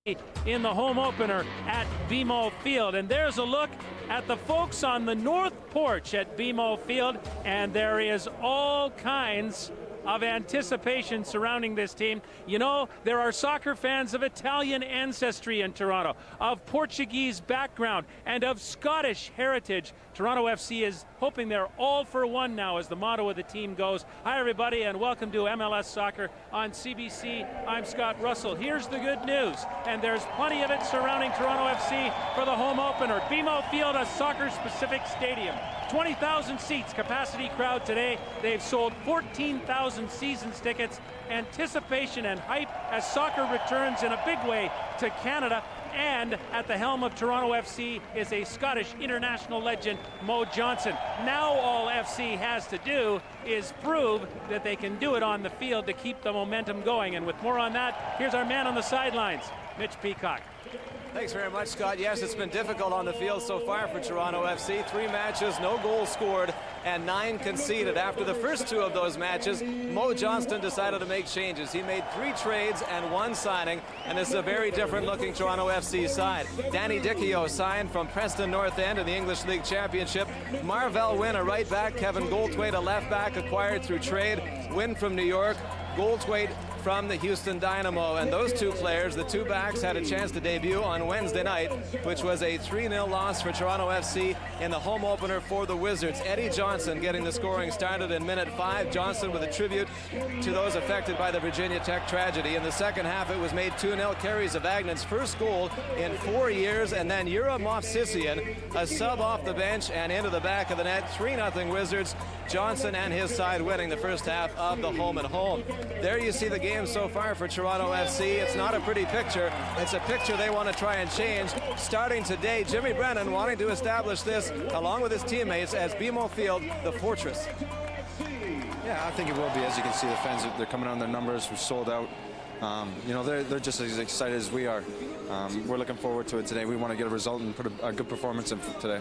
in the home opener at BMO Field. And there's a look at the folks on the north porch at BMO Field, and there is all kinds of anticipation surrounding this team. You know, there are soccer fans of Italian ancestry in Toronto, of Portuguese background, and of Scottish heritage. Toronto FC is hoping they're all for one now, as the motto of the team goes. Hi, everybody, and welcome to MLS Soccer on CBC. I'm Scott Russell. Here's the good news, and there's plenty of it surrounding Toronto FC for the home opener. BMO Field, a soccer-specific stadium. 20,000 seats, capacity crowd today. They've sold 14,000 seasons tickets. Anticipation and hype as soccer returns in a big way to Canada. And at the helm of Toronto FC is a Scottish international legend, Mo Johnston. Now all FC has to do is prove that they can do it on the field to keep the momentum going. And with more on that, here's our man on the sidelines, Mitch Peacock. Thanks very much, Scott. Yes, it's been difficult on the field so far for Toronto FC. 3 matches, no goals scored, and 9 conceded. After the first 2 of those matches, Mo Johnston decided to make changes. He made 3 trades and 1 signing, and this is a very different looking Toronto FC side. Danny Dichio signed from Preston North End in the English League Championship. Marvell Wynn, a right back. Kevin Goldthwait, a left back, acquired through trade. Wynn from New York. Goldthwait from the Houston Dynamo, and those 2 players, the 2 backs, had a chance to debut on Wednesday night, which was a 3-0 loss for Toronto FC in the home opener for the Wizards. Eddie Johnson getting the scoring started in minute 5. Johnson with a tribute to those affected by the Virginia Tech tragedy. In the second half, it was made 2-0. Kerry Zavagnan's first goal in 4 years, and then Yura Movsisian, a sub off the bench and into the back of the net. 3-0 Wizards. Johnson and his side winning the first half of the home and home. There you see the game so far for Toronto FC. It's not a pretty picture. It's a picture they want to try and change. Starting today, Jimmy Brennan wanting to establish this along with his teammates as BMO Field, the fortress. Yeah, I think it will be. As you can see, the fans, they're coming on their numbers. We're sold out. You know, they're just as excited as we are. We're looking forward to it today. We want to get a result and put a good performance in today.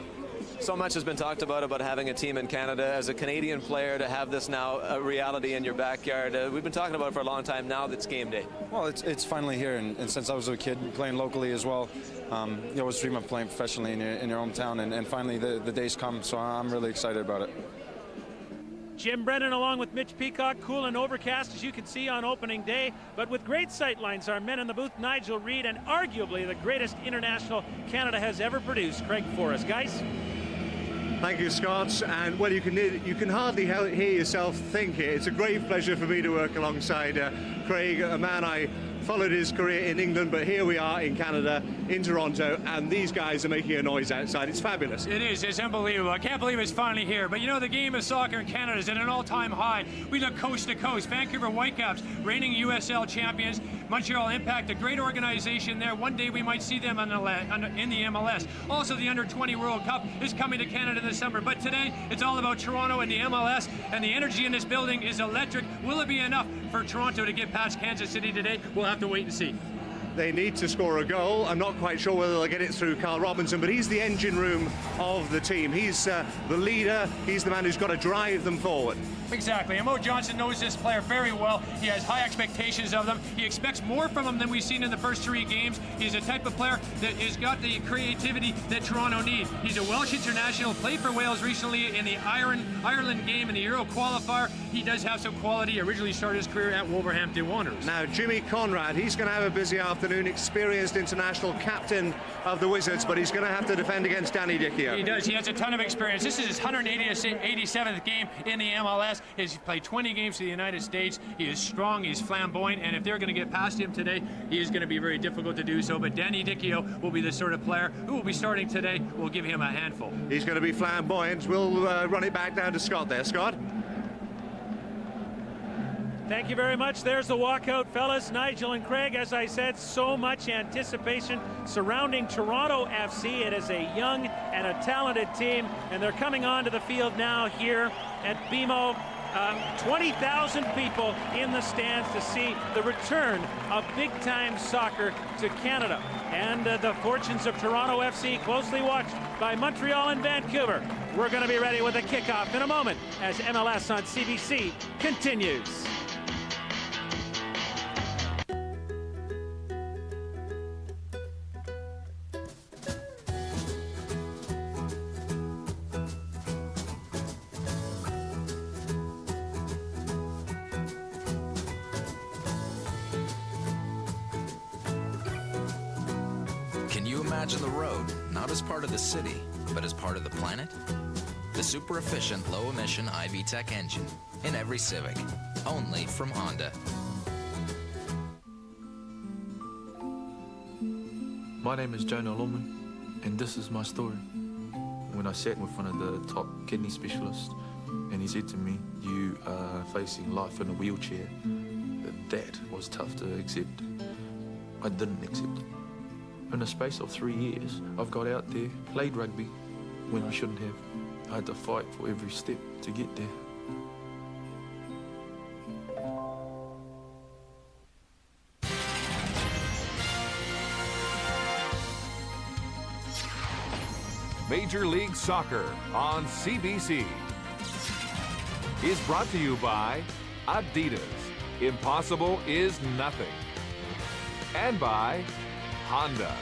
So much has been talked about having a team in Canada. As a Canadian player, to have this now a reality in your backyard. We've been talking about it for a long time. Now that's game day. Well, it's finally here, and since I was a kid playing locally as well, you always dream of playing professionally in your hometown, and finally the day's come, so I'm really excited about it. Jim Brennan along with Mitch Peacock. Cool and overcast, as you can see, on opening day, but with great sight lines. Our men in the booth, Nigel Reed, and arguably the greatest international Canada has ever produced, Craig Forrest. Guys? Thank you, Scott. And well, you can hardly hear yourself think it. It's a great pleasure for me to work alongside Craig, a man I followed his career in England, but here we are in Canada, in Toronto, and these guys are making a noise outside. It's fabulous. It is. It's unbelievable. I can't believe it's finally here. But you know, the game of soccer in Canada is at an all-time high. We look coast to coast. Vancouver Whitecaps, reigning USL champions. Montreal Impact, a great organization there. One day we might see them in the MLS. Also, the Under-20 World Cup is coming to Canada this summer. But today, it's all about Toronto and the MLS, and the energy in this building is electric. Will it be enough for Toronto to get past Kansas City today? We'll have to wait and see. They need to score a goal. I'm not quite sure whether they'll get it through Carl Robinson, but he's the engine room of the team. He's the leader. He's the man who's got to drive them forward. Exactly, and Mo Johnston knows this player very well. He has high expectations of them. He expects more from them than we've seen in the first 3 games. He's a type of player that has got the creativity that Toronto needs. He's a Welsh international, played for Wales recently in the Ireland game in the Euro qualifier. He does have some quality. He originally started his career at Wolverhampton Wanderers. Now, Jimmy Conrad, he's going to have a busy afternoon, experienced international captain of the Wizards, but he's going to have to defend against Danny Dichio. He does. He has a ton of experience. This is his 187th game in the MLS. He's played 20 games for the United States. He is strong, he's flamboyant, and if they're going to get past him today, he is going to be very difficult to do so. But Danny Dichio will be the sort of player who will be starting today. We'll give him a handful. He's going to be flamboyant. We'll run it back down to Scott there. Scott? Thank you very much. There's the walkout, fellas. Nigel and Craig, as I said, so much anticipation surrounding Toronto FC. It is a young and a talented team, and they're coming onto the field now here at BMO. 20,000 people in the stands to see the return of big-time soccer to Canada. And the fortunes of Toronto FC closely watched by Montreal and Vancouver. We're going to be ready with a kickoff in a moment as MLS on CBC continues. you imagine the road not as part of the city, but as part of the planet? The super efficient low-emission iVTEC engine in every Civic, only from Honda. My name is Jonah Lawman, and this is my story. When I sat with one of the top kidney specialists, and he said to me, "You are facing life in a wheelchair," that was tough to accept. I didn't accept it. In the space of 3 years, I've got out there, played rugby when I shouldn't have. I had to fight for every step to get there. Major League Soccer on CBC is brought to you by Adidas. Impossible is nothing. And by Honda.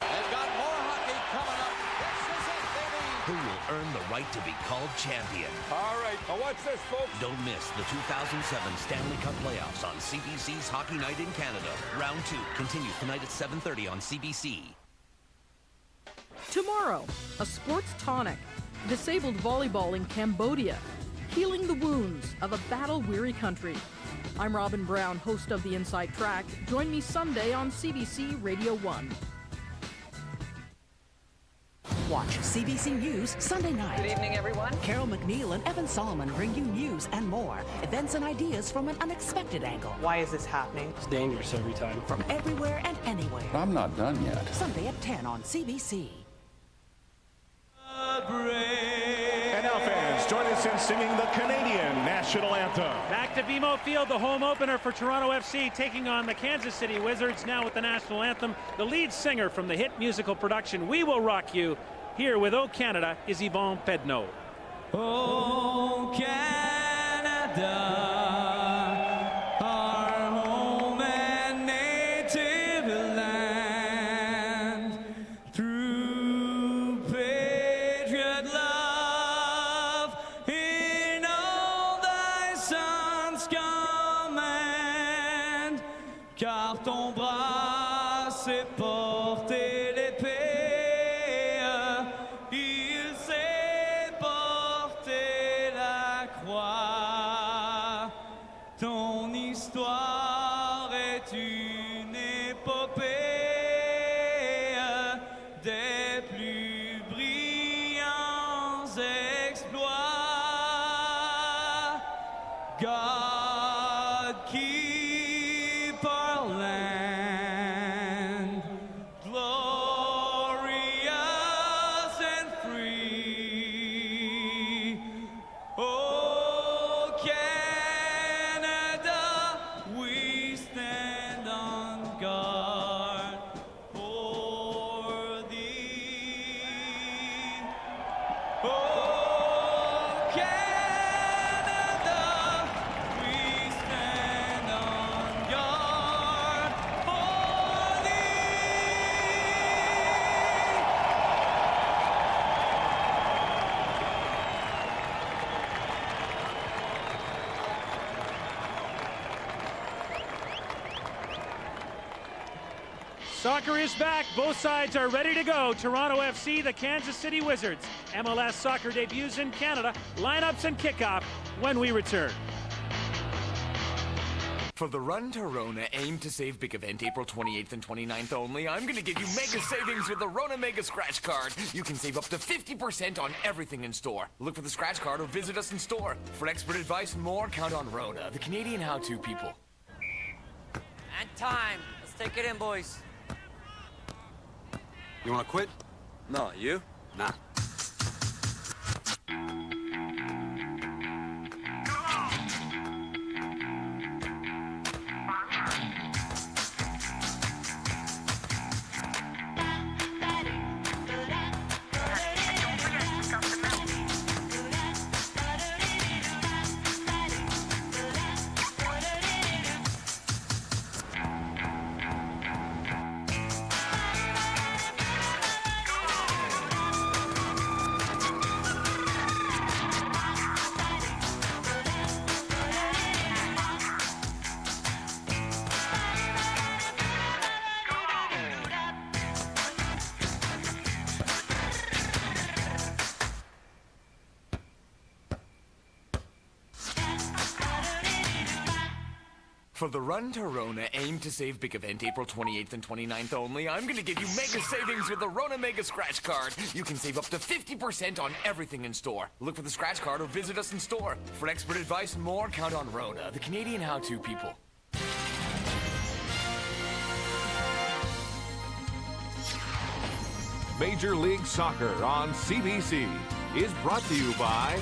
They've got more hockey coming up. This is it, baby. Who will earn the right to be called champion? All right, now watch this, folks. Don't miss the 2007 Stanley Cup playoffs on CBC's Hockey Night in Canada. Round 2 continues tonight at 7:30 on CBC. Tomorrow, a sports tonic. Disabled volleyball in Cambodia. Healing the wounds of a battle-weary country. I'm Robin Brown, host of the Inside Track. Join me Sunday on CBC Radio 1. Watch CBC News Sunday night. Good evening, everyone. Carol McNeil and Evan Solomon bring you news and more. Events and ideas from an unexpected angle. Why is this happening? It's dangerous every time. From everywhere and anywhere. I'm not done yet. Sunday at 10 on CBC. And now, fans, join us in singing the Canadian National Anthem. Back to BMO Field, the home opener for Toronto FC, taking on the Kansas City Wizards, now with the National Anthem. The lead singer from the hit musical production We Will Rock You, here with O Canada, is Yvonne Pedneau. Oh, Canada. Car ton bras s'est porté l'épée, il s'est porté la croix. Ton histoire est une épopée des plus brillants exploits. God keep our land glorious and free. Oh, Canada, we stand on guard for thee. Oh, Canada, we stand on guard for thee. Soccer is back. Both sides are ready to go. Toronto FC, the Kansas City Wizards. MLS soccer debuts in Canada. Lineups and kickoff when we return. For the Run to Rona Aim to Save Big event, April 28th and 29th only, I'm going to give you mega savings with the Rona Mega Scratch Card. You can save up to 50% on everything in store. Look for the scratch card or visit us in store. For expert advice and more, count on Rona, the Canadian how-to people. And time. Let's take it in, boys. You want to quit? No, you? Nah. For the Run to Rona Aim to Save Big event, April 28th and 29th only, I'm going to give you mega savings with the Rona Mega Scratch Card. You can save up to 50% on everything in store. Look for the scratch card or visit us in store. For expert advice and more, count on Rona, the Canadian how-to people. Major League Soccer on CBC is brought to you by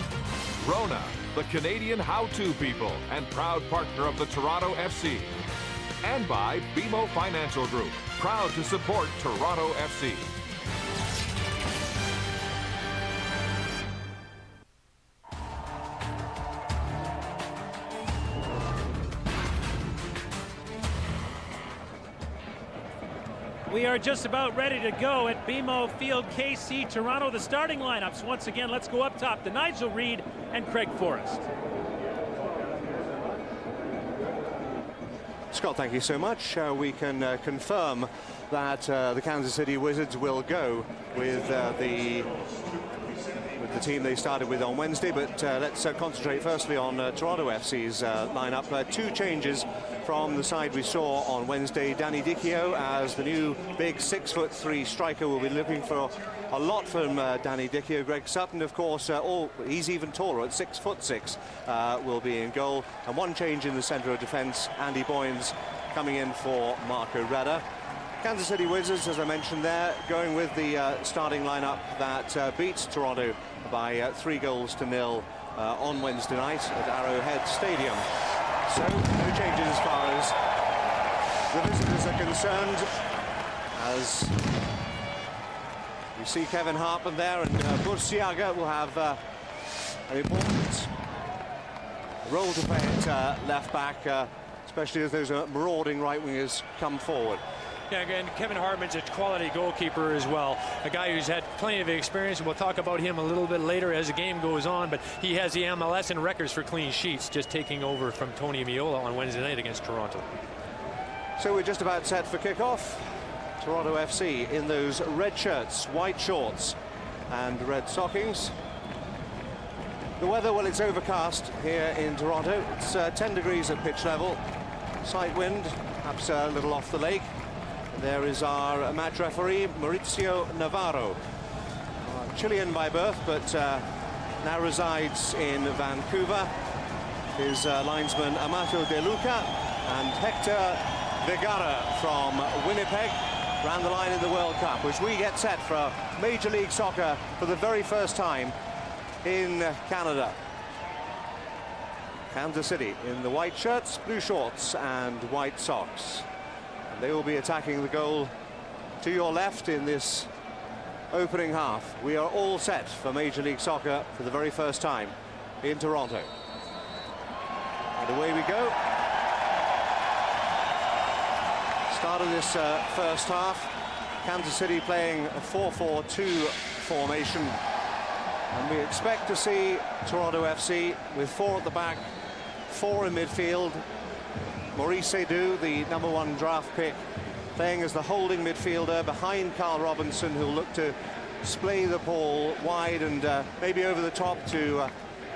Rona, the Canadian how-to people and proud partner of the Toronto FC. And by BMO Financial Group, proud to support Toronto FC. We are just about ready to go at BMO Field, KC, Toronto. The starting lineups, once again, let's go up top to Nigel Reed and Craig Forrest. Scott, thank you so much. We can confirm that the Kansas City Wizards will go with the team they started with on Wednesday, but let's concentrate firstly on Toronto FC's lineup. Two changes from the side we saw on Wednesday. Danny Dichio as the new big 6'3" striker. We'll be looking for a lot from Danny Dichio. Greg Sutton, of course, he's even taller at 6'6", will be in goal. And one change in the centre of defence, Andy Boyens coming in for Marco Reda. Kansas City Wizards, as I mentioned there, going with the starting lineup that beat Toronto by 3-0 on Wednesday night at Arrowhead Stadium. So, no changes as far as the visitors are concerned, as we see Kevin Hartman there, and Bursiaga will have an important role to play at left back, especially as those marauding right wingers come forward. Yeah, and Kevin Hartman's a quality goalkeeper as well, a guy who's had plenty of experience, and we'll talk about him a little bit later as the game goes on, but he has the MLS and records for clean sheets, just taking over from Tony Miola on Wednesday night against Toronto. So we're just about set for kickoff. Toronto FC in those red shirts, white shorts and red stockings. The weather, well, it's overcast here in Toronto. It's 10 degrees at pitch level. Slight wind, perhaps a little off the lake. There is our match referee, Mauricio Navarro. Chilean by birth, but now resides in Vancouver. His linesman, Amato De Luca, and Hector Vergara from Winnipeg ran the line in the World Cup, as we get set for Major League Soccer for the very first time in Canada. Kansas City in the white shirts, blue shorts, and white socks. They will be attacking the goal to your left in this opening half. We are all set for Major League Soccer for the very first time in Toronto. And away we go. Start of this first half. Kansas City playing a 4-4-2 formation. And we expect to see Toronto FC with 4 at the back, 4 in midfield. Maurice Seydoux, the #1 draft pick, playing as the holding midfielder behind Carl Robinson, who'll look to splay the ball wide and maybe over the top to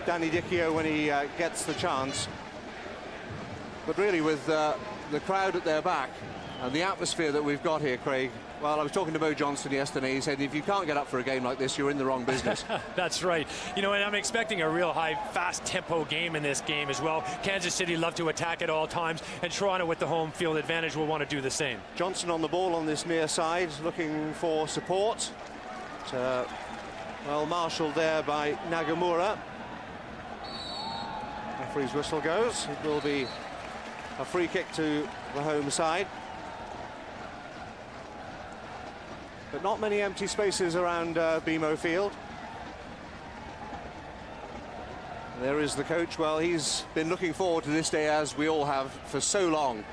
Danny Dichio when he gets the chance. But really, with the crowd at their back and the atmosphere that we've got here, Craig, well, I was talking to Mo Johnston yesterday. He said, if you can't get up for a game like this, you're in the wrong business. That's right. You know, and I'm expecting a real high, fast tempo game in this game as well. Kansas City love to attack at all times, and Toronto with the home field advantage will want to do the same. Johnson on the ball on this near side, looking for support. Well marshalled there by Nagamura. Referee's whistle goes. It will be a free kick to the home side. But not many empty spaces around BMO Field. There is the coach. Well, he's been looking forward to this day, as we all have, for so long.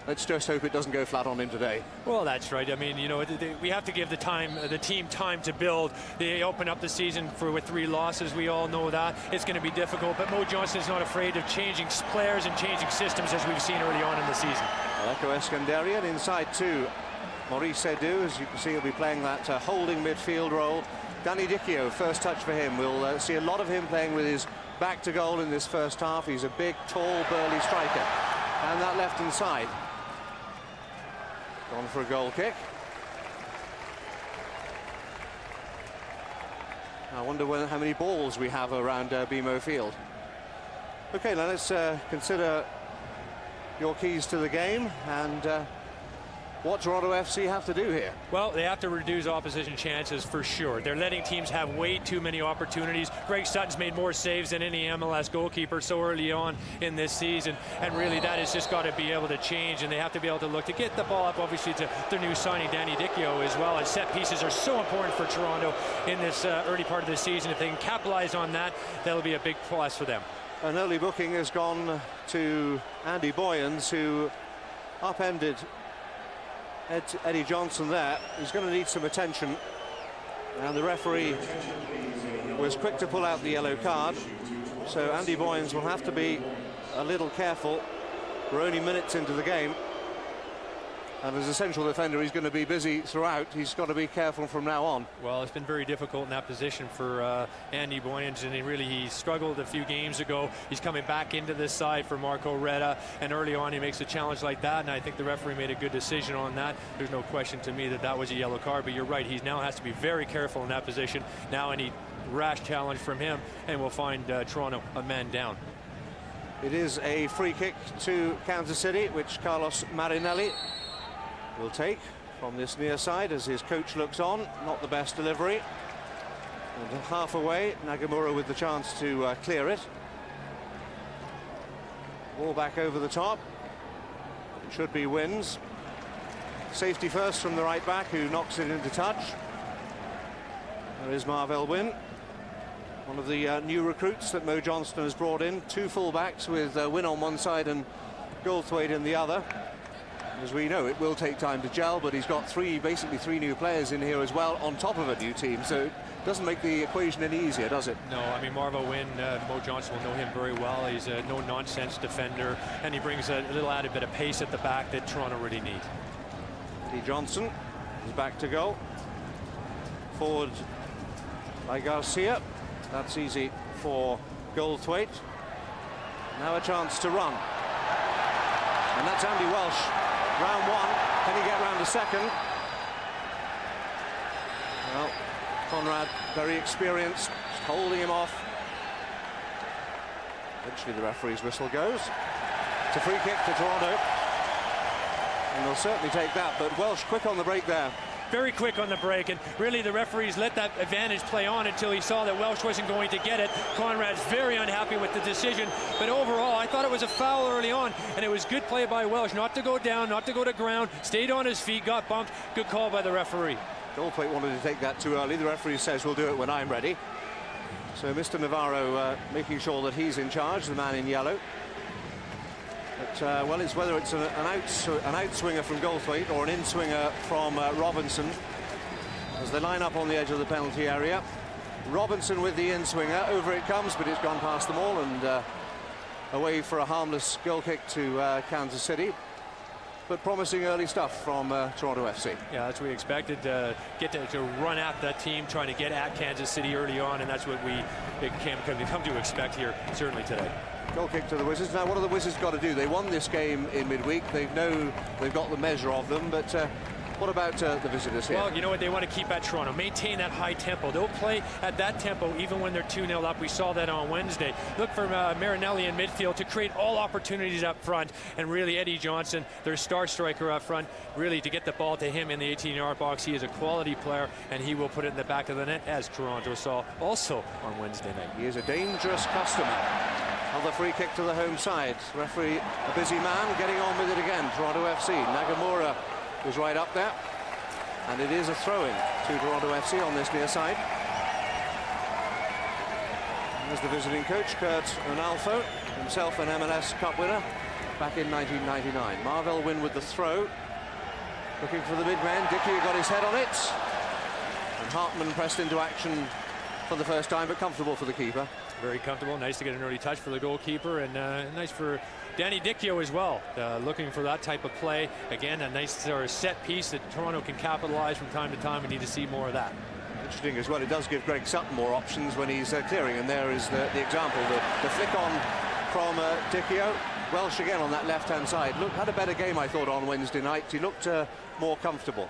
Let's just hope it doesn't go flat on him today. Well, that's right. I mean, you know, we have to give the team time to build. They open up the season with 3 losses. We all know that. It's going to be difficult, but Mo Johnston is not afraid of changing players and changing systems, as we've seen early on in the season. Aleko Eskandarian inside to Maurice Seydoux. As you can see, he'll be playing that holding midfield role. Danny Dichio, first touch for him. We'll see a lot of him playing with his back to goal in this first half. He's a big, tall, burly striker. And that left-hand side. Gone for a goal kick. I wonder how many balls we have around BMO Field. Okay, now let's consider your keys to the game and what Toronto FC have to do here. Well, they have to reduce opposition chances for sure. They're letting teams have way too many opportunities. Greg Sutton's made more saves than any MLS goalkeeper so early on in this season, and really that has just got to be able to change, and they have to be able to look to get the ball up, obviously, to their new signing, Danny Dichio, as well. And set pieces are so important for Toronto in this early part of the season. If they can capitalize on that, that'll be a big plus for them. An early booking has gone to Andy Boyens, who upended Eddie Johnson there. He's going to need some attention, and the referee was quick to pull out the yellow card, so Andy Boyens will have to be a little careful. We're only minutes into the game, and as a central defender he's going to be busy throughout. He's got to be careful from now on. Well, it's been very difficult in that position for Andy Boyens, and he struggled a few games ago. He's coming back into this side for Marco Retta, and early on he makes a challenge like that, and I think the referee made a good decision on that. There's no question to me that that was a yellow card, but you're right, he now has to be very careful in that position. Now any rash challenge from him, and we'll find Toronto a man down. It is a free kick to Kansas City, which Carlos Marinelli will take from this near side as his coach looks on. Not the best delivery. And half away, Nagamura with the chance to clear it. Ball back over the top. It should be Wins. Safety first from the right back, who knocks it into touch. There is Marvell Wynn, one of the new recruits that Mo Johnston has brought in. Two full-backs with Wynn on one side and Goldthwaite in the other. As we know, it will take time to gel, but he's got basically three new players in here as well, on top of a new team, so it doesn't make the equation any easier, does it? No, I mean, Marvell Wynn, Mo Johnston will know him very well. He's a no-nonsense defender, and he brings a little added bit of pace at the back that Toronto really need. Eddie Johnson is back to goal. Forward by Garcia. That's easy for Goldthwaite. Now a chance to run. And that's Andy Welsh. Round one. Can he get round a second? Well, Conrad, very experienced, just holding him off. Eventually the referee's whistle goes. It's a free kick to Toronto. And they'll certainly take that, but Welsh quick on the break there. Very quick on the break, and really the referees let that advantage play on until he saw that Welsh wasn't going to get it. Conrad's very unhappy with the decision, but overall I thought it was a foul early on, and it was good play by Welsh not to go down, not to go to ground, stayed on his feet, got bumped. Good call by the referee. Goldthwaite wanted to take that too early. The referee says we'll do it when I'm ready. So Mr. Navarro making sure that he's in charge, the man in yellow. But, well, it's whether it's an outswinger from Goldthwaite or an in-swinger from Robinson as they line up on the edge of the penalty area. Robinson with the in-swinger. Over it comes, but it's gone past them all and away for a harmless goal kick to Kansas City. But promising early stuff from Toronto FC. Yeah, that's what we expected. Get to run at that team, trying to get at Kansas City early on, and that's what we come to expect here, certainly today. Goal kick to the Wizards. Now, what have the Wizards got to do? They won this game in midweek. They know they've got the measure of them, but what about the visitors here? Well, you know what? They want to keep at Toronto, maintain that high tempo. They'll play at that tempo even when they're 2-0 up. We saw that on Wednesday. Look for Marinelli in midfield to create all opportunities up front, and really Eddie Johnson, their star striker up front, really to get the ball to him in the 18-yard box. He is a quality player, and he will put it in the back of the net, as Toronto saw also on Wednesday night. He is a dangerous customer. Another free kick to the home side. Referee, a busy man, getting on with it again. Toronto FC. Nagamura was right up there. And it is a throw-in to Toronto FC on this near side. There's the visiting coach, Kurt Analfo, himself an MLS Cup winner back in 1999. Marvell Wynn with the throw. Looking for the big man. Dickey got his head on it. And Hartman pressed into action for the first time, but comfortable for the keeper. Very comfortable. Nice to get an early touch for the goalkeeper, and nice for Danny Dichio as well. Looking for that type of play. Again, a nice sort of set piece that Toronto can capitalize from time to time. We need to see more of that. Interesting as well. It does give Greg Sutton more options when he's clearing, and there is the example. The flick on from Dichio. Welsh again on that left-hand side. Look, had a better game, I thought, on Wednesday night. He looked more comfortable.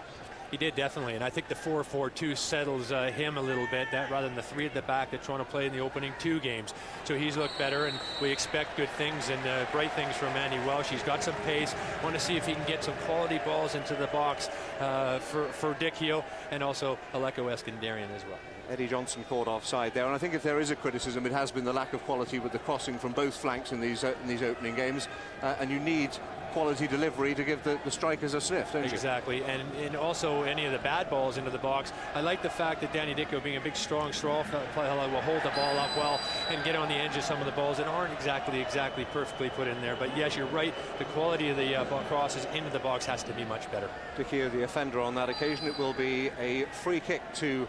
He did, definitely, and I think the 4-4-2 settles him a little bit, that rather than the 3 at the back that Toronto played in the opening 2 games. So he's looked better, and we expect good things and bright things from Andy Welsh. He's got some pace. Want to see if he can get some quality balls into the box for Dicchio, and also Aleko Eskandarian as well. Eddie Johnson caught offside there, and I think if there is a criticism, it has been the lack of quality with the crossing from both flanks in these opening games, and you need quality delivery to give the strikers a sniff, don't you? Exactly, and also any of the bad balls into the box. I like the fact that Danny Dicchio, being a big, strong fellow, will hold the ball up well and get on the edge of some of the balls that aren't exactly perfectly put in there. But yes, you're right, the quality of the crosses into the box has to be much better. Dicchio, the offender on that occasion. It will be a free kick to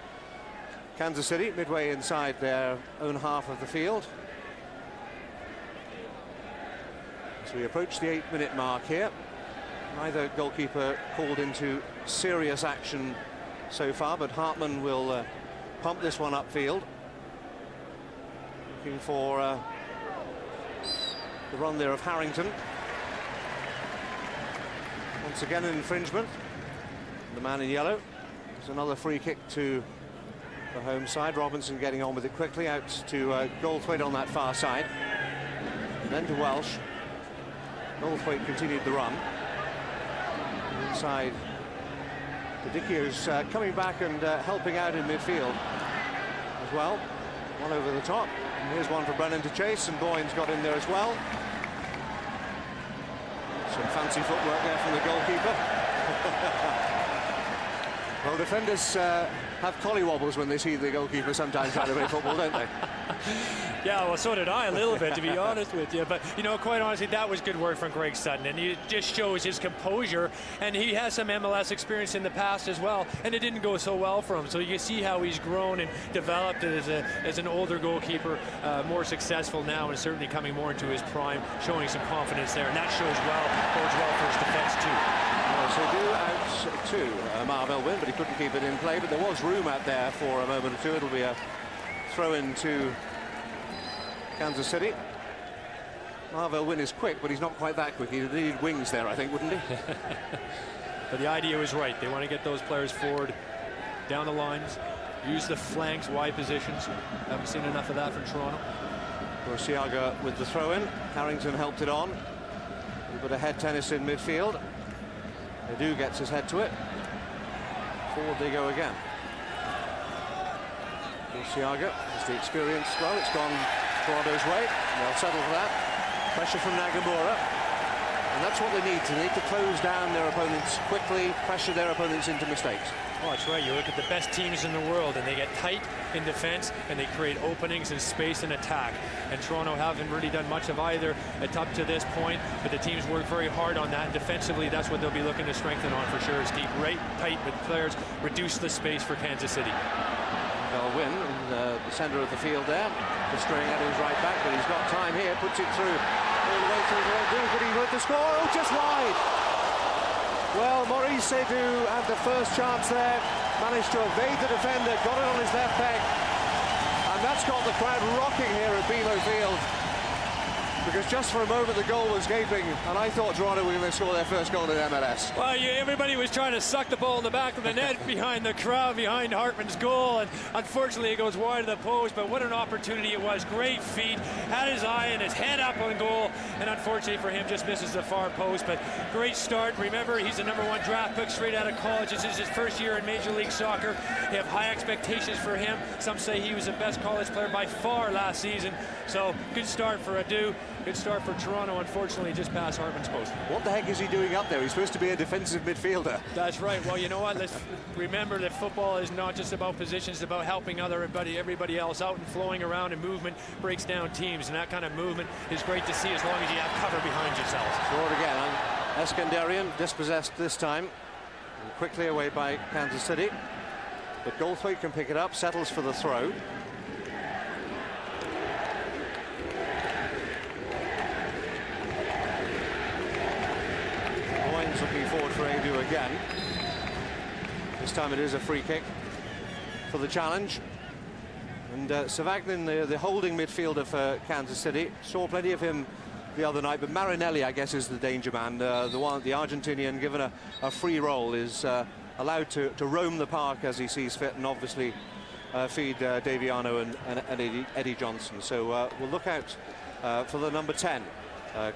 Kansas City, midway inside their own half of the field. As we approach the 8-minute mark here, neither goalkeeper called into serious action so far, but Hartman will pump this one upfield, looking for the run there of Harrington. Once again an infringement. The man in yellow. There's another free kick to the home side. Robinson getting on with it quickly, out to Goldthwaite on that far side, and then to Welsh. Goldthwaite continued the run. Inside to Dicchio's coming back and helping out in midfield as well. One over the top. And here's one for Brennan to chase, and Boyne's got in there as well. Some fancy footwork there from the goalkeeper. Well, defenders have collywobbles when they see the goalkeeper sometimes trying to play football, don't they? Yeah, well, so did I a little bit, to be honest with you. But, you know, quite honestly, that was good work from Greg Sutton. And it just shows his composure. And he has some MLS experience in the past as well. And it didn't go so well for him. So you see how he's grown and developed as an older goalkeeper, more successful now, and certainly coming more into his prime, showing some confidence there. And that shows bodes well for his defense, too. So do out to Marv Elwyn, but he couldn't keep it in play. But there was room out there for a moment or two. It'll be a throw-in to Kansas City. Marv Elwyn is quick, but he's not quite that quick. He'd need wings there, I think, wouldn't he? But the idea was right. They want to get those players forward, down the lines, use the flanks, wide positions. Haven't seen enough of that from Toronto. Borsiaga with the throw-in. Harrington helped it on. A little bit of head tennis in midfield. Edu gets his head to it. Forward they go again. Borsiaga is the experience. Well, it's gone Toronto's way. They'll settle for that. Pressure from Nagamura. And that's what they need to. They need to close down their opponents quickly, pressure their opponents into mistakes. Oh, that's right. You look at the best teams in the world, and they get tight in defense, and they create openings and space in attack. And Toronto haven't really done much of either up to this point, but the teams work very hard on that. And defensively, that's what they'll be looking to strengthen on for sure, is keep right tight with players, reduce the space for Kansas City. Elwyn in the center of the field there, just straying out his right back, but he's got time here, puts it through all the way through the Edu, but he with the score. Oh, just wide. Well, Maurice Edu had the first chance there, managed to evade the defender, got it on his left leg, and that's got the crowd rocking here at BMO Field, because just for a moment the goal was gaping, and I thought Toronto were going to score their first goal in MLS. Well, everybody was trying to suck the ball in the back of the net behind the crowd, behind Hartman's goal, and unfortunately it goes wide of the post, but what an opportunity it was. Great feet, had his eye and his head up on goal, and unfortunately for him just misses the far post, but great start. Remember, he's the #1 draft pick straight out of college. This is his first year in Major League Soccer. They have high expectations for him. Some say he was the best college player by far last season, so good start for Edu. Good start for Toronto, unfortunately, just past Hartman's post. What the heck is he doing up there? He's supposed to be a defensive midfielder. That's right. Well, you know what? Let's remember that football is not just about positions, it's about helping everybody else out, and flowing around, and movement breaks down teams, and that kind of movement is great to see as long as you have cover behind yourselves. Forward again. Eskandarian dispossessed this time. And quickly away by Kansas City. But Goldthwaite can pick it up, settles for the throw. Looking forward for Edu again. This time it is a free kick for the challenge. And Savagnin, the holding midfielder for Kansas City, saw plenty of him the other night, but Marinelli, I guess, is the danger man. The Argentinian, given a free roll, is allowed to roam the park as he sees fit, and obviously feed Daviano and Eddie Johnson. So we'll look out for the number 10,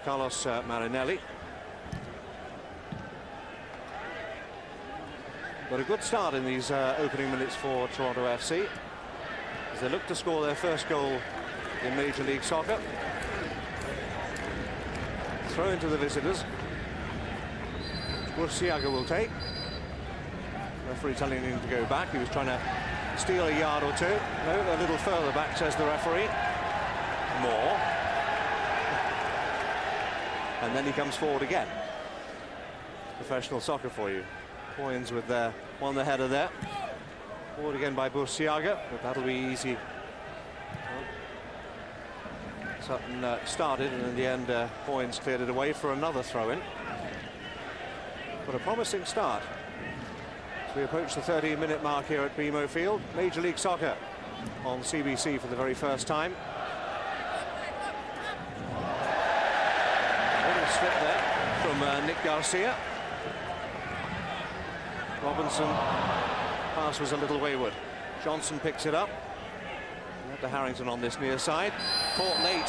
Carlos Marinelli. But a good start in these opening minutes for Toronto FC as they look to score their first goal in Major League Soccer. Throw into the visitors. Burciaga will take. Referee telling him to go back. He was trying to steal a yard or two. No, a little further back, says the referee. More. And then he comes forward again. Professional soccer for you. Coins with one the header there. Forward again by Burciaga, but that'll be easy. Sutton started, and in the end, Coins cleared it away for another throw-in. But a promising start. As we approach the 13-minute mark here at BMO Field, Major League Soccer on CBC for the very first time. A little slip there from Nick Garcia. Robinson, pass was a little wayward. Johnson picks it up. To Harrington on this near side. Caught late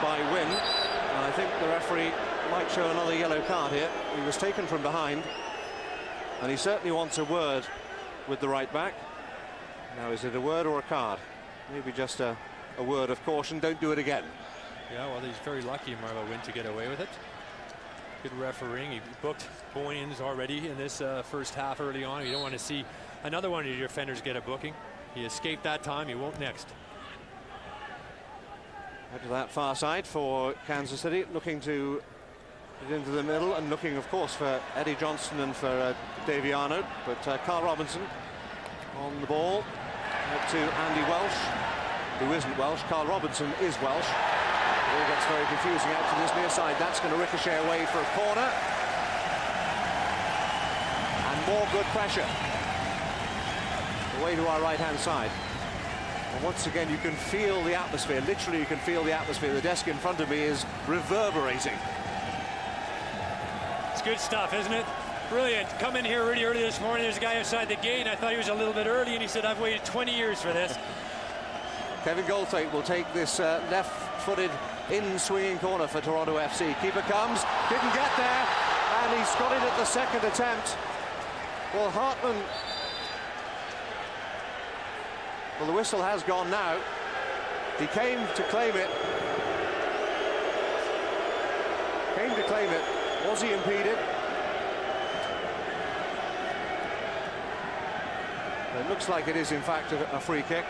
by Wynn. And I think the referee might show another yellow card here. He was taken from behind. And he certainly wants a word with the right back. Now, is it a word or a card? Maybe just a word of caution. Don't do it again. Yeah, well, he's very lucky, Marlo Wynn, to get away with it. Good refereeing. He booked Boyens already in this first half early on. You don't want to see another one of your defenders get a booking. He escaped that time. He won't next. Out to that far side for Kansas City, looking to get into the middle and looking, of course, for Eddie Johnson and for Daviano. But Carl Robinson on the ball. Out to Andy Welsh, who isn't Welsh. Carl Robinson is Welsh. It all gets very confusing out to this near side. That's going to ricochet away for a corner. And more good pressure. Away to our right-hand side. And once again, you can feel the atmosphere. Literally, you can feel the atmosphere. The desk in front of me is reverberating. It's good stuff, isn't it? Brilliant. Come in here really early this morning. There's a guy outside the gate. I thought he was a little bit early, and he said, I've waited 20 years for this. Kevin Goldthwaite will take this left-footed in-swinging corner for Toronto FC. Keeper comes, didn't get there, and he's got it at the second attempt. Well, Hartman... Well, the whistle has gone now. He came to claim it. Was he impeded? It looks like it is, in fact, a free kick.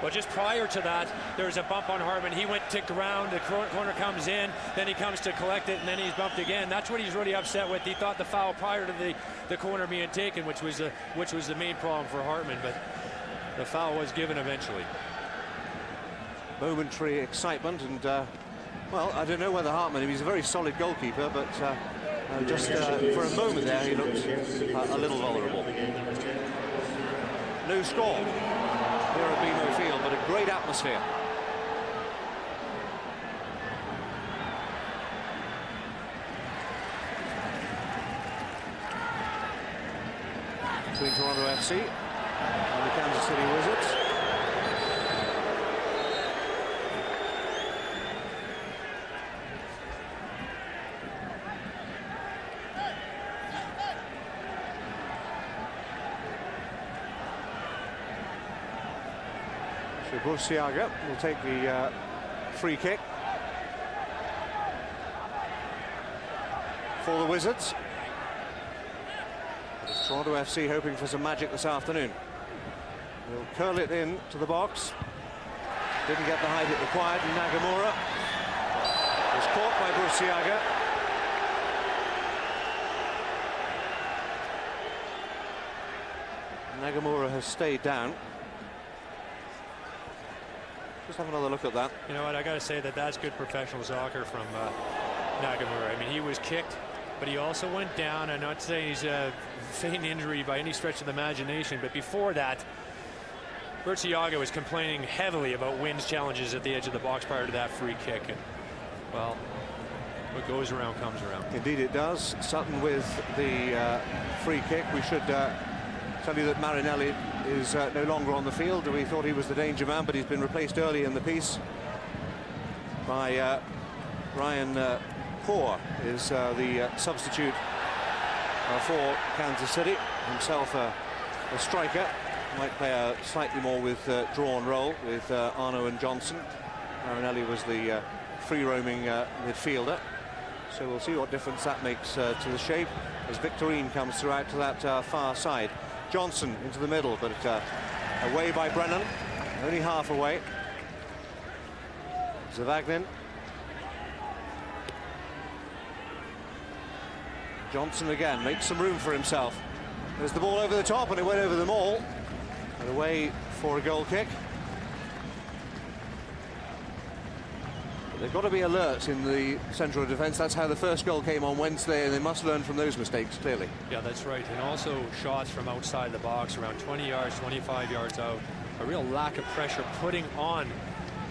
Well, just prior to that, there was a bump on Hartman. He went ticked around, the corner comes in, then he comes to collect it, and then he's bumped again. That's what he's really upset with. He thought the foul prior to the corner being taken, which was the main problem for Hartman, but the foul was given eventually. Momentary excitement, and well, I don't know whether Hartman, he's a very solid goalkeeper, but just for a moment there, he looked a little vulnerable. No score here at BMO Field, but a great atmosphere. Between Toronto FC and the Kansas City Wizards. Burciaga will take the free kick for the Wizards. It's Toronto FC hoping for some magic this afternoon. He'll curl it in to the box. Didn't get the height it required. Nagamura was caught by Burciaga. Nagamura has stayed down. Just have another look at that. You know what, I got to say that's good professional soccer from Nagamura. I mean, he was kicked, but he also went down. I'm not saying he's a feigning injury by any stretch of the imagination, but before that, Burciaga was complaining heavily about Wynn's challenges at the edge of the box prior to that free kick. And Well, what goes around comes around. Indeed it does. Sutton with the free kick. We should tell you that Marinelli is no longer on the field. We thought he was the danger man, but he's been replaced early in the piece by Ryan Poor, is the substitute for Kansas City. Himself a striker. Might play a slightly more with drawn role with Arno and Johnson. Marinelli was the free-roaming midfielder. So we'll see what difference that makes to the shape as Victorine comes through out to that far side. Johnson into the middle, but away by Brennan, only half away. Zavagnin. Johnson again makes some room for himself. There's the ball over the top, and it went over them all. And away for a goal kick. They've got to be alert in the central defence. That's how the first goal came on Wednesday, and they must learn from those mistakes, clearly. Yeah, that's right. And also shots from outside the box, around 20 yards, 25 yards out. A real lack of pressure putting on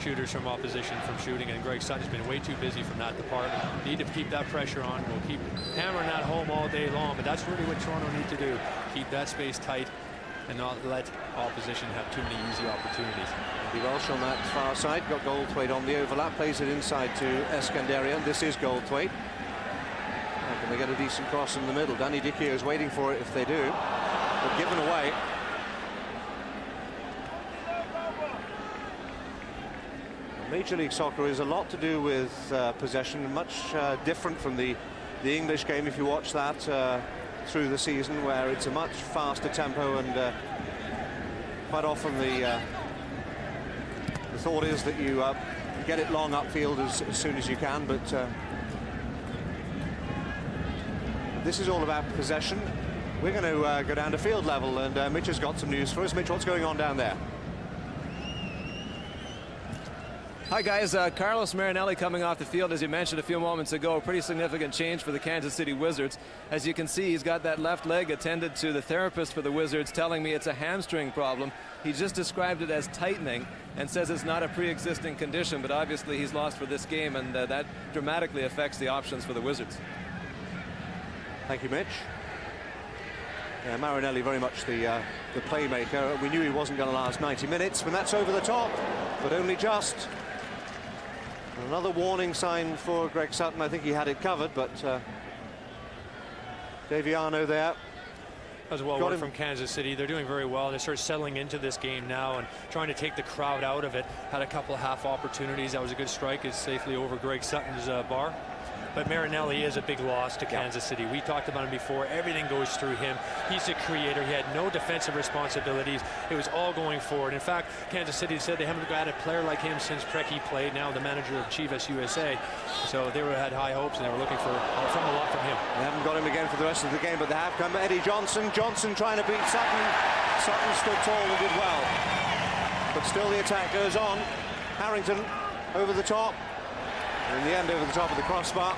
shooters from opposition from shooting, and Greg Sutton's been way too busy from that department. Need to keep that pressure on. We'll keep hammering that home all day long, but that's really what Toronto need to do. Keep that space tight and not let opposition have too many easy opportunities. Andy Welsh on that far side, got Goldthwaite on the overlap, plays it inside to Eskandarian. This is Goldthwaite. Can they get a decent cross in the middle? Danny Dichio is waiting for it if they do, but given away. Major League Soccer is a lot to do with possession, much different from the English game if you watch that through the season, where it's a much faster tempo, and quite often the thought is that you get it long upfield as soon as you can, but this is all about possession. We're going to go down to field level, and Mitch has got some news for us. Mitch, what's going on down there? Hi guys, Carlos Marinelli coming off the field, as you mentioned a few moments ago. A pretty significant change for the Kansas City Wizards. As you can see, he's got that left leg attended to. The therapist for the Wizards telling me it's a hamstring problem. He just described it as tightening and says it's not a pre-existing condition, but obviously he's lost for this game, and that dramatically affects the options for the Wizards. Thank you, Mitch. Yeah, Marinelli very much the playmaker. We knew he wasn't going to last 90 minutes, and that's over the top, but only just. Another warning sign for Greg Sutton. I think he had it covered, but Daviano there. That was well worked from Kansas City. They're doing very well. They start settling into this game now and trying to take the crowd out of it. Had a couple of half opportunities. That was a good strike. It's safely over Greg Sutton's bar. But Marinelli is a big loss to Kansas City. We talked about him before. Everything goes through him. He's a creator. He had no defensive responsibilities. It was all going forward. In fact, Kansas City said they haven't had a player like him since Preki played, now the manager of Chivas USA. So they had high hopes, and they were looking for a lot from him. They haven't got him again for the rest of the game, but they have come. Eddie Johnson. Johnson trying to beat Sutton. Sutton stood tall and did well. But still the attack goes on. Harrington over the top. And in the end, over the top of the crossbar.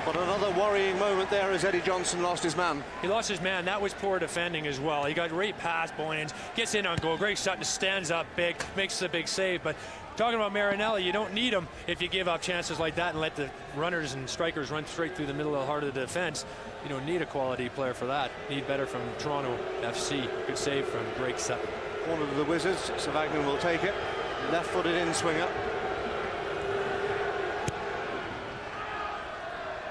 But another worrying moment there as Eddie Johnson lost his man. He lost his man. That was poor defending as well. He got right past Boyens, gets in on goal. Greg Sutton stands up big, makes the big save. But talking about Marinelli, you don't need him if you give up chances like that and let the runners and strikers run straight through the middle of the heart of the defense. You don't need a quality player for that. Need better from Toronto FC. Good save from Greg Sutton. Corner to the Wizards. Savagnin will take it. Left-footed in-swinger.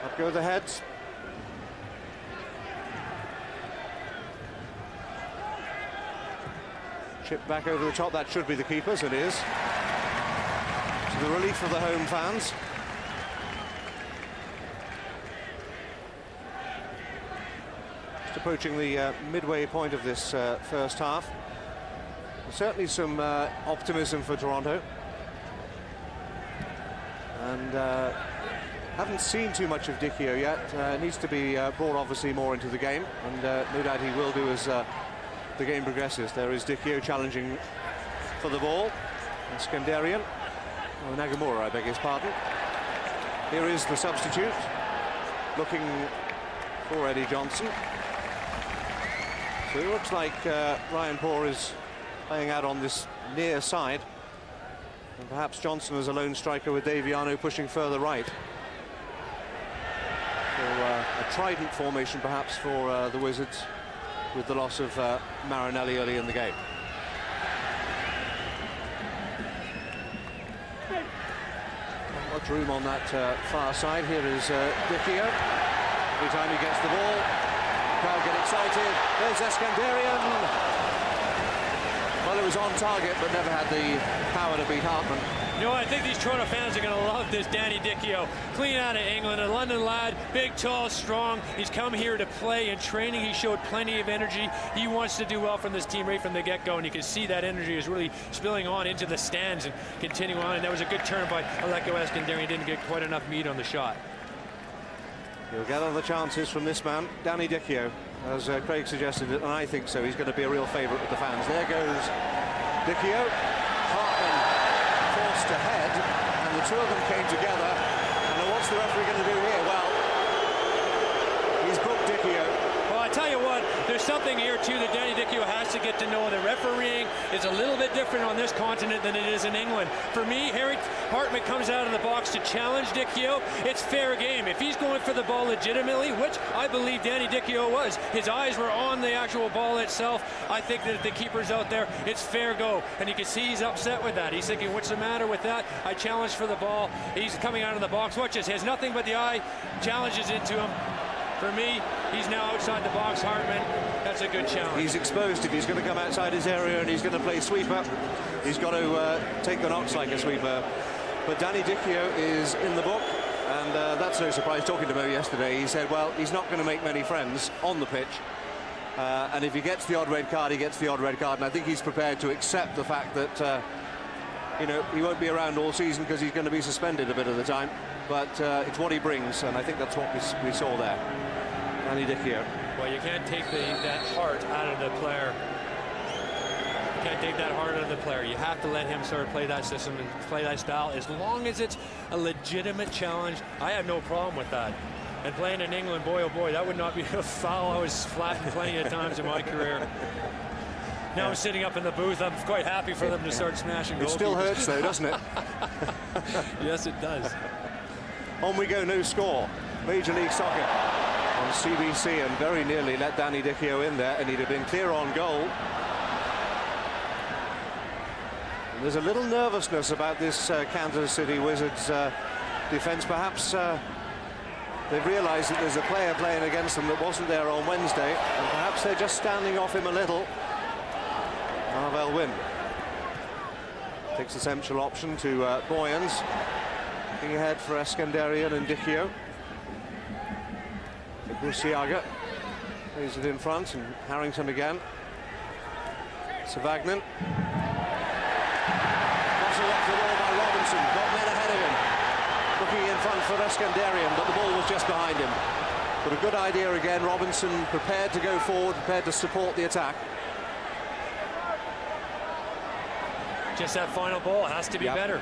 Up go the heads. Chip back over the top. That should be the keeper's. It is. To the relief of the home fans. Just approaching the midway point of this first half. Certainly some optimism for Toronto. And haven't seen too much of Dichio yet. Needs to be brought obviously more into the game, and no doubt he will do as the game progresses. There is Dichio challenging for the ball. And Skandarian. Oh, Nagamura, I beg his pardon. Here is the substitute, looking for Eddie Johnson. So it looks like Ryan Poor is playing out on this near side. And perhaps Johnson as a lone striker with Daviano pushing further right. So a trident formation perhaps for the Wizards, with the loss of Marinelli early in the game. Not much room on that far side. Here is Dicchio. Every time he gets the ball, the crowd get excited. There's Eskandarian. Well, it was on target, but never had the power to beat Hartman. You know, I think these Toronto fans are going to love this Danny Dicchio. Clean out of England, a London lad, big, tall, strong. He's come here to play. In training, he showed plenty of energy. He wants to do well from this team right from the get-go, and you can see that energy is really spilling on into the stands and continuing on. And that was a good turn by Aleko Eskandarian. He didn't get quite enough meat on the shot. He'll get all the chances from this man, Danny Dicchio. As Craig suggested, and I think so, he's going to be a real favourite with the fans. There goes Dicchio. Hartman forced ahead, and the two of them came together. And what's the referee going to do here? Well, he's booked Dicchio. Well, I tell you what, there's something here, too, that Danny Dicchio has to get to know. The refereeing is a little bit different on this continent than it is in England. For me, Harry Hartman comes out of the box to challenge Dicchio. It's fair game. If he's going for the ball legitimately, which I believe Danny Dicchio was, his eyes were on the actual ball itself. I think that if the keeper's out there, it's fair go. And you can see he's upset with that. He's thinking, what's the matter with that? I challenged for the ball. He's coming out of the box. Watch this. He has nothing but the eye. Challenges into him. For me, he's now outside the box, Hartman. That's a good challenge. He's exposed if he's going to come outside his area and he's going to play sweeper. He's got to take the knocks like a sweeper. But Danny Dicchio is in the book, and that's no surprise. Talking to Mo yesterday, he said, well, he's not going to make many friends on the pitch. And if he gets the odd red card, he gets the odd red card. And I think he's prepared to accept the fact that, you know, he won't be around all season because he's going to be suspended a bit of the time. But it's what he brings, and I think that's what we saw there. Danny Dicchio. Well, you can't take that heart out of the player. You can't take that heart out of the player. You have to let him sort of play that system and play that style. As long as it's a legitimate challenge, I have no problem with that. And playing in England, boy, oh boy, that would not be a foul. I was flattened plenty of times in my career. Now I'm sitting up in the booth. I'm quite happy for them to start smashing goalkeepers. It still hurts, though, doesn't it? Yes, it does. On we go, no score. Major League Soccer on CBC, and very nearly let Danny Dicchio in there, and he'd have been clear on goal. And there's a little nervousness about this Kansas City Wizards defense. Perhaps they've realized that there's a player playing against them that wasn't there on Wednesday, and perhaps they're just standing off him a little. Marvel Wynn takes the central option to Boyens. Looking ahead for Eskandarian and Dicchio. Busiaga plays it in front, and Harrington again. Savagnin. Muscle up the ball by Robinson. Got men ahead of him. Looking in front for Eskandarian, but the ball was just behind him. But a good idea again. Robinson prepared to go forward, prepared to support the attack. Just that final ball has to be better.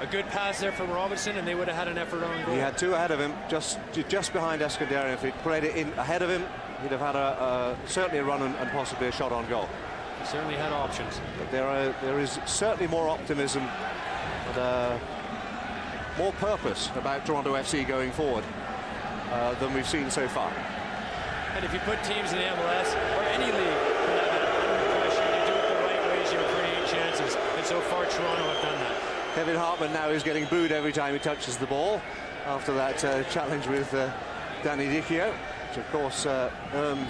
A good pass there from Robinson, and they would have had an effort on goal. He had two ahead of him, just behind Eskandarian. If he'd played it in ahead of him, he'd have had certainly a run and possibly a shot on goal. He certainly had options. But there is certainly more optimism and more purpose about Toronto FC going forward than we've seen so far. And if you put teams in the MLS or any league for that under pressure, you do it the right ways, you create chances. And so far, Toronto have done that. Kevin Hartman now is getting booed every time he touches the ball after that challenge with Danny Dicchio, which of course earned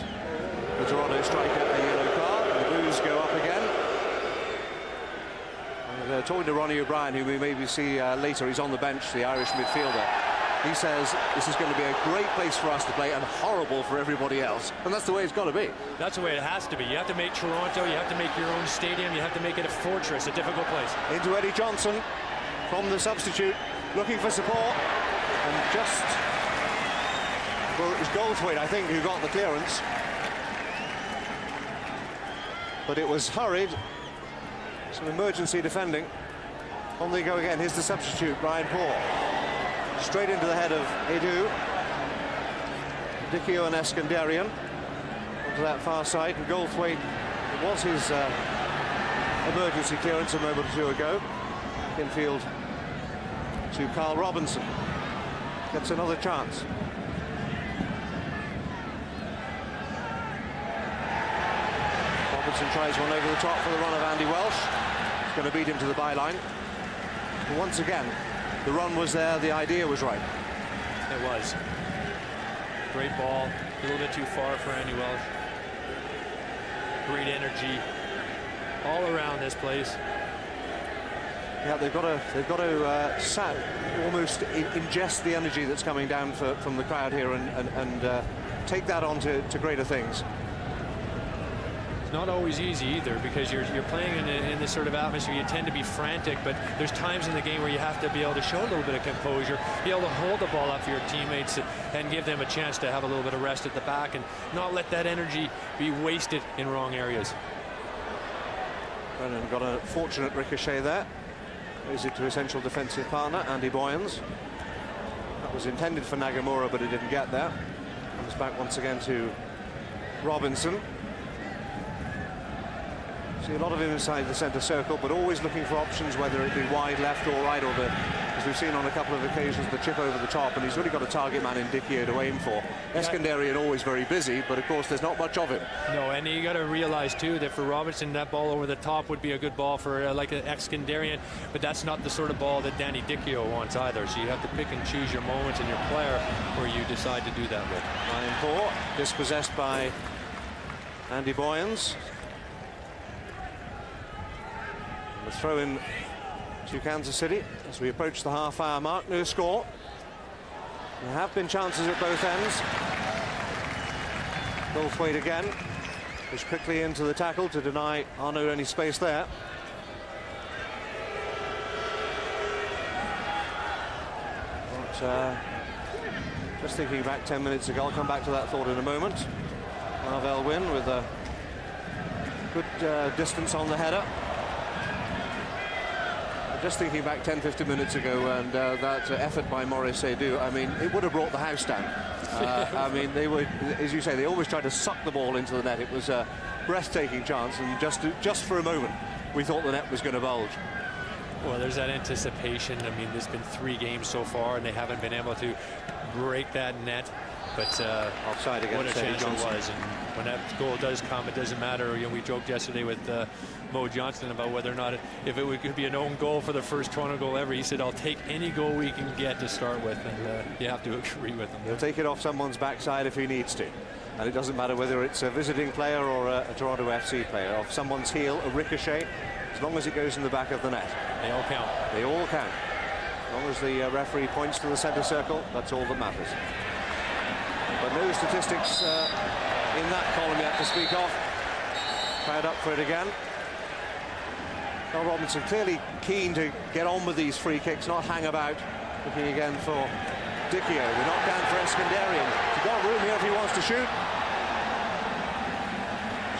the Toronto striker a yellow card. And the boos go up again. And, talking to Ronnie O'Brien, who we maybe see later, he's on the bench, the Irish midfielder. He says this is going to be a great place for us to play and horrible for everybody else. And that's the way it's got to be. That's the way it has to be. You have to make Toronto, you have to make your own stadium, you have to make it a fortress, a difficult place. Into Eddie Johnson from the substitute, looking for support. And just, well, it was Goldthwaite, I think, who got the clearance. But it was hurried. Some emergency defending. On they go again. Here's the substitute, Brian Paul. Straight into the head of Edu. Dicchio and Eskandarian onto that far side, and Goldthwaite, it was his emergency clearance a moment or two ago. infield to Carl Robinson. Gets another chance. Robinson tries one over the top for the run of Andy Welsh. He's going to beat him to the byline. But once again, the run was there, the idea was right. It was. Great ball, a little bit too far for Andy Welsh. Great energy all around this place. Yeah, they've got to almost ingest the energy that's coming down from the crowd here and take that on to greater things. It's not always easy either, because you're playing in this sort of atmosphere. You tend to be frantic, but there's times in the game where you have to be able to show a little bit of composure, be able to hold the ball up for your teammates and give them a chance to have a little bit of rest at the back and not let that energy be wasted in wrong areas. Brennan got a fortunate ricochet there. Is it to his central defensive partner, Andy Boyens. That was intended for Nagamura, but it didn't get there. Comes back once again to Robinson. See a lot of him inside the centre circle, but always looking for options, whether it be wide left or right, or as we've seen on a couple of occasions, the chip over the top, and he's really got a target man in Dicchio to aim for. Eskandarian always very busy, but of course there's not much of him. No, and you got to realize too that for Robinson, that ball over the top would be a good ball for like an Eskandarian, but that's not the sort of ball that Danny Dicchio wants either. So you have to pick and choose your moments and your player where you decide to do that with. 9-4, dispossessed by Andy Boyens. The throw in to Kansas City as we approach the half-hour mark. No score. There have been chances at both ends. Goldthwaite again. Pushed quickly into the tackle to deny Arnaud any space there. But just thinking back 10 minutes ago, I'll come back to that thought in a moment. Marvell win with a good distance on the header. Just thinking back 10-15 minutes ago, and that effort by Maurice Seydoux, I mean, it would have brought the house down. I mean, they were, as you say, they always tried to suck the ball into the net. It was a breathtaking chance, and just for a moment, we thought the net was going to bulge. Well, there's that anticipation. I mean, there's been 3 games so far, and they haven't been able to break that net. But offside against what a chance Johnson. it was, and when that goal does come, it doesn't matter. You know, we joked yesterday with Mo Johnston about whether or not if it could be an own goal for the first Toronto goal ever. He said, "I'll take any goal we can get to start with," and you have to agree with him. He'll take it off someone's backside if he needs to, and it doesn't matter whether it's a visiting player or a Toronto FC player. Off someone's heel, a ricochet, as long as it goes in the back of the net. They all count. They all count. As long as the referee points to the centre circle, that's all that matters. But no statistics in that column yet to speak of. Crowd up for it again. Carl Robinson clearly keen to get on with these free kicks, not hang about. Looking again for Dicchio. The knockdown for Eskandarian. He's got room here if he wants to shoot.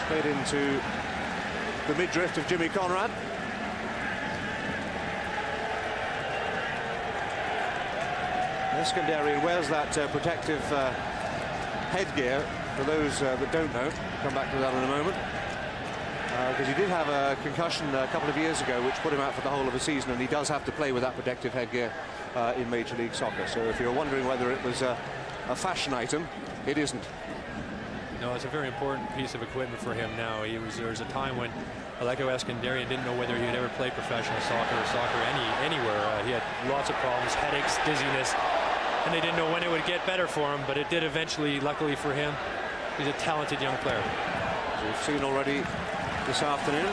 Straight into the midriff of Jimmy Conrad. Eskandarian wears that protective headgear. For those that don't know, come back to that in a moment. Because he did have a concussion a couple of years ago, which put him out for the whole of a season, and he does have to play with that protective headgear in Major League Soccer. So if you're wondering whether it was a fashion item, it isn't. No, it's a very important piece of equipment for him now. There was a time when Aleko Eskandarian didn't know whether he'd ever play professional soccer or soccer anywhere. He had lots of problems, headaches, dizziness, and they didn't know when it would get better for him, but it did eventually, luckily for him. He's a talented young player. As we've seen already this afternoon,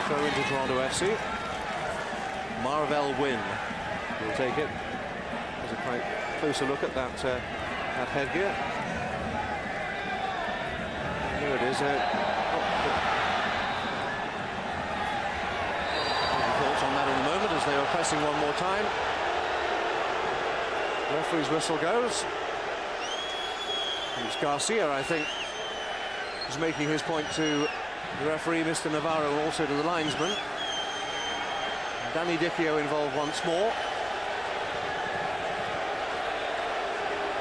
throw into Toronto FC. Marvell win will take it. There's a quite closer look at that headgear. Here it is. Thoughts on that in a moment as they are pressing one more time. The referee's whistle goes. It's Garcia, I think, is making his point to the referee, Mr. Navarro, and also to the linesman. Danny Dicchio involved once more.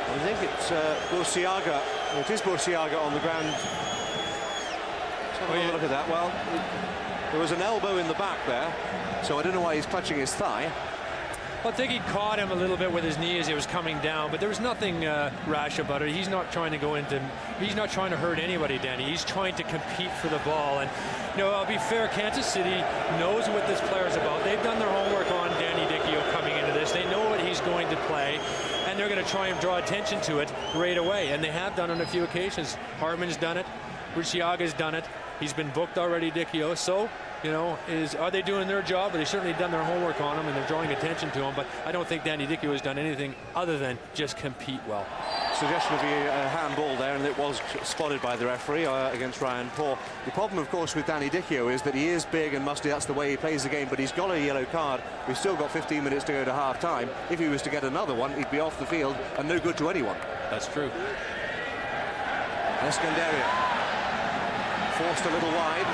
I think it's Burciaga. It is Burciaga on the ground. Let's have a look at that. Well, There was an elbow in the back there, so I don't know why he's clutching his thigh. Well, I think he caught him a little bit with his knee as he was coming down, but there was nothing rash about it. He's not trying to he's not trying to hurt anybody, Danny. He's trying to compete for the ball. And, you know, I'll be fair, Kansas City knows what this player's about. They've done their homework on Danny Dichio coming into this. They know what he's going to play, and they're going to try and draw attention to it right away. And they have done on a few occasions. Hartman's done it. Burciaga's done it. He's been booked already, Dichio. So, you know, are they doing their job? But they certainly done their homework on him, and they're drawing attention to him. But I don't think Danny Dichio has done anything other than just compete well. Suggestion of a handball there, and it was spotted by the referee against Ryan Paul. The problem, of course, with Danny Dichio is that he is big and musty. That's the way he plays the game, but he's got a yellow card. We've still got 15 minutes to go to half-time. If he was to get another one, he'd be off the field and no good to anyone. That's true. Escandaria forced a little wide.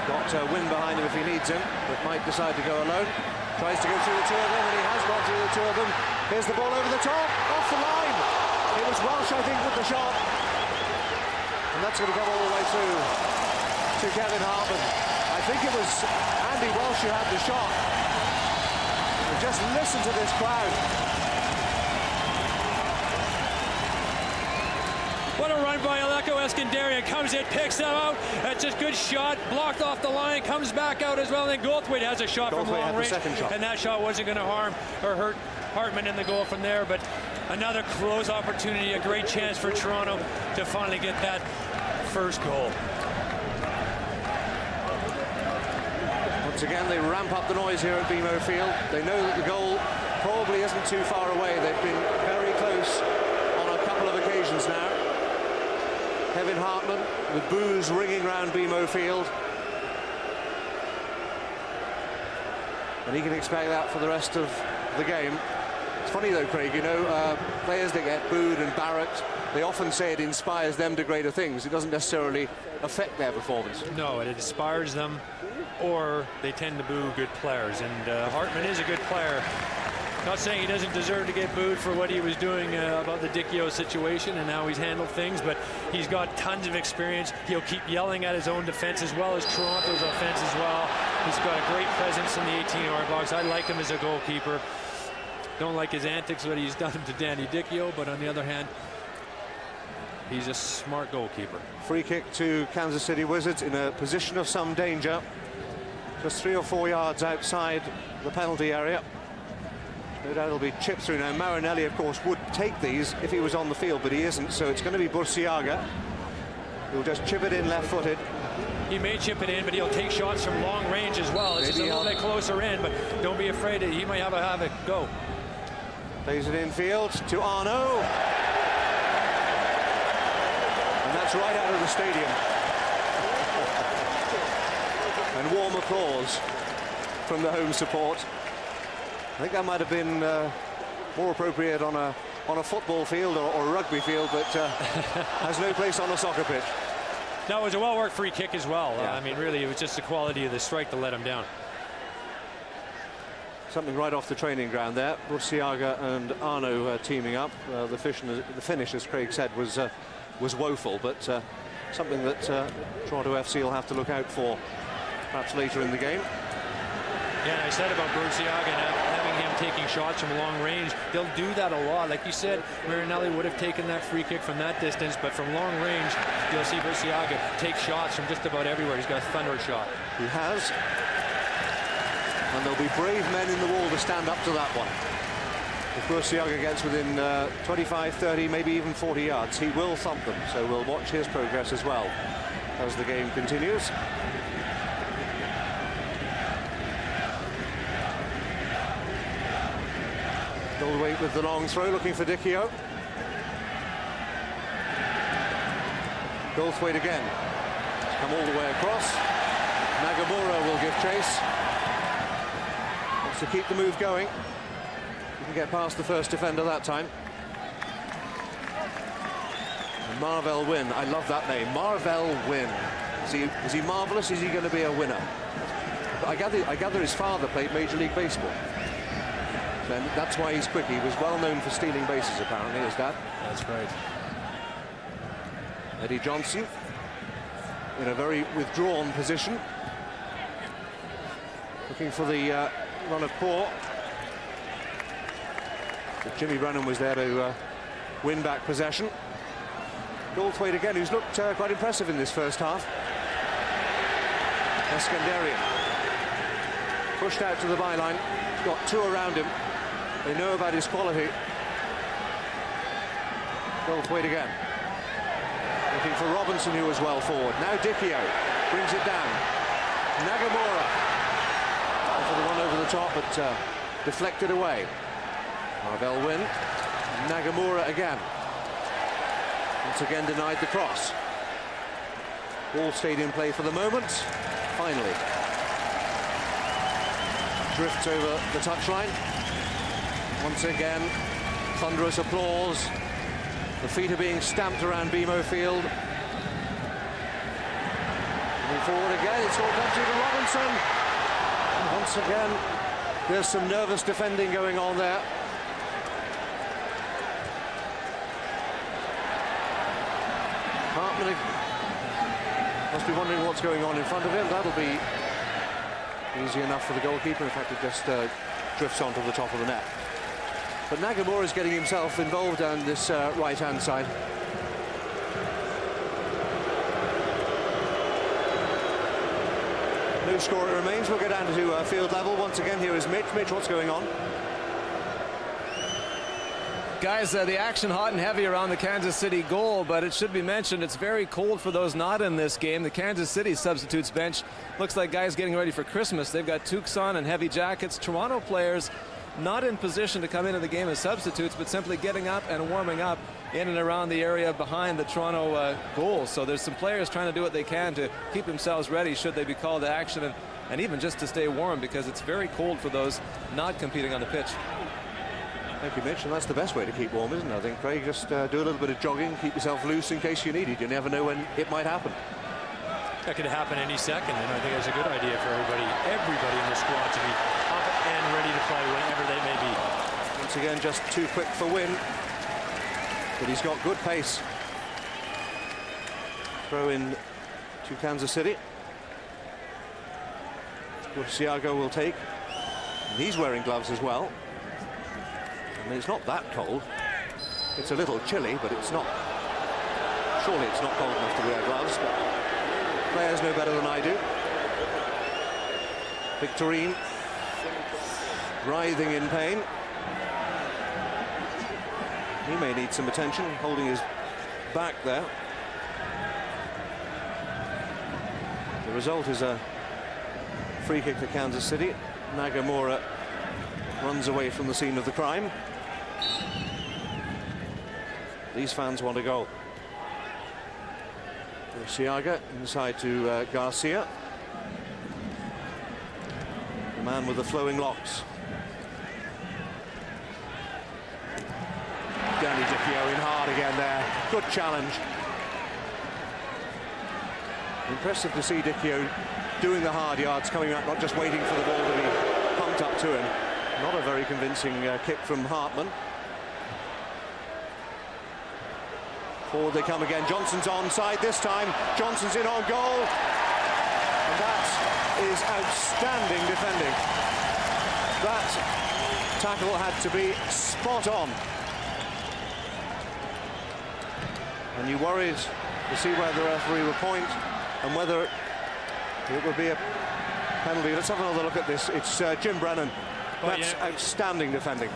Got Wynn behind him if he needs him, but might decide to go alone. Tries to go through the two of them, and he has gone through the two of them. Here's the ball over the top, off the line. It was Welsh, I think, with the shot. And that's going to come all the way through to Kevin Hartman. I think it was Andy Welsh who had the shot. And just listen to this crowd. What a run by Aleko Escandaria. Comes in, picks them out. That's a good shot. Blocked off the line. Comes back out as well. And then Goldthwait has a shot from long range. And that shot wasn't going to harm or hurt Hartman in the goal from there. But another close opportunity. A great chance for Toronto to finally get that first goal. Once again, they ramp up the noise here at BMO Field. They know that the goal probably isn't too far away. They've been very close on a couple of occasions now. Kevin Hartman with boos ringing round BMO Field. And he can expect that for the rest of the game. It's funny though, Craig, you know, players that get booed and barracked, they often say it inspires them to greater things. It doesn't necessarily affect their performance. No, it inspires them, or they tend to boo good players. And Hartman is a good player. Not saying he doesn't deserve to get booed for what he was doing about the Dichio situation and how he's handled things, but he's got tons of experience. He'll keep yelling at his own defense as well as Toronto's offense as well. He's got a great presence in the 18-yard box. I like him as a goalkeeper. Don't like his antics, what he's done to Danny Dichio, but on the other hand, he's a smart goalkeeper. Free kick to Kansas City Wizards in a position of some danger. Just 3 or 4 yards outside the penalty area. No doubt it'll be chipped through now. Marinelli, of course, would take these if he was on the field, but he isn't, so it's going to be Burciaga. He'll just chip it in left-footed. He may chip it in, but he'll take shots from long range as well. It's just a little bit closer in, but don't be afraid that he might have it go. Plays it in field to Arnaud. And that's right out of the stadium. And warm applause from the home support. I think that might have been more appropriate on a football field or a rugby field, but has no place on a soccer pitch. No, it was a well-worked free kick as well. Yeah. I mean, really, it was just the quality of the strike to let him down. Something right off the training ground there. Burciaga and Arnaud teaming up. The finish, as Craig said, was woeful, but something that Toronto FC will have to look out for perhaps later in the game. Yeah, and I said about Burciaga and having him taking shots from long range. They'll do that a lot. Like you said, Marinelli would have taken that free kick from that distance, but from long range, you'll see Burciaga take shots from just about everywhere. He's got a thunder shot. He has. And there'll be brave men in the wall to stand up to that one. If Burciaga gets within 25, 30, maybe even 40 yards, he will thump them. So we'll watch his progress as well as the game continues. Goldthwait with the long throw, looking for Dichio. Goldthwait again. Come all the way across. Nagamura will give chase. Wants to keep the move going. He can get past the first defender that time. And Marvell Wynn, I love that name. Marvell Wynn. Is he marvellous? Is he going to be a winner? I gather his father played Major League Baseball. And that's why he's quick. He was well known for stealing bases, apparently, his dad. That's right. Eddie Johnson. in a very withdrawn position, looking for the run of paw. But Jimmy Brennan was there to win back possession. Goldthwaite again, who's looked quite impressive in this first half. Eskandarian pushed out to the byline, got two around him. They know about his quality. Goldthwaite again. Looking for Robinson, who was well forward. Now Dicchio brings it down. Nagamura for the one over the top, but deflected away. Marvell win. Nagamura again. Once again denied the cross. Ball stayed in play for the moment. Finally. Drifts over the touchline. Once again, thunderous applause. The feet are being stamped around BMO Field. Moving forward again, it's all country to Robinson. And once again, there's some nervous defending going on there. Hartman must be wondering what's going on in front of him. That'll be easy enough for the goalkeeper. In fact, it just drifts onto the top of the net. But Nagamura is getting himself involved down this right-hand side. No score it remains. We'll go down to field level. Once again, here is Mitch. Mitch, what's going on? Guys, the action hot and heavy around the Kansas City goal, but it should be mentioned it's very cold for those not in this game. The Kansas City substitutes bench looks like guys getting ready for Christmas. They've got toques on and heavy jackets. Toronto players not in position to come into the game as substitutes, but simply getting up and warming up in and around the area behind the Toronto goal. So there's some players trying to do what they can to keep themselves ready should they be called to action, and even just to stay warm, because it's very cold for those not competing on the pitch. Thank you, Mitch, and that's the best way to keep warm, isn't it? I think, Craig, just do a little bit of jogging, keep yourself loose in case you need it. You never know when it might happen. That could happen any second, and I think it's a good idea for everybody in the squad to be up and ready to play whenever they may be. Once again, just too quick for Wynn, but he's got good pace. Throw in to Kansas City. Siago will take, and he's wearing gloves as well. I mean, it's not that cold. It's a little chilly, but it's not. Surely it's not cold enough to wear gloves, but players know better than I do. Victorine writhing in pain. He may need some attention, holding his back there. The result is a free kick for Kansas City. Nagamura runs away from the scene of the crime. These fans want a goal. Siaga inside to Garcia. The man with the flowing locks. Danny Dicchio in hard again there. Good challenge. Impressive to see Dicchio doing the hard yards, coming out, not just waiting for the ball to be pumped up to him. Not a very convincing kick from Hartman. Forward they come again. Johnson's onside this time. Johnson's in on goal. And that is outstanding defending. That tackle had to be spot on. And you worried to see where the referee would point and whether it would be a penalty. Let's have another look at this. It's Jim Brennan. That's outstanding defending.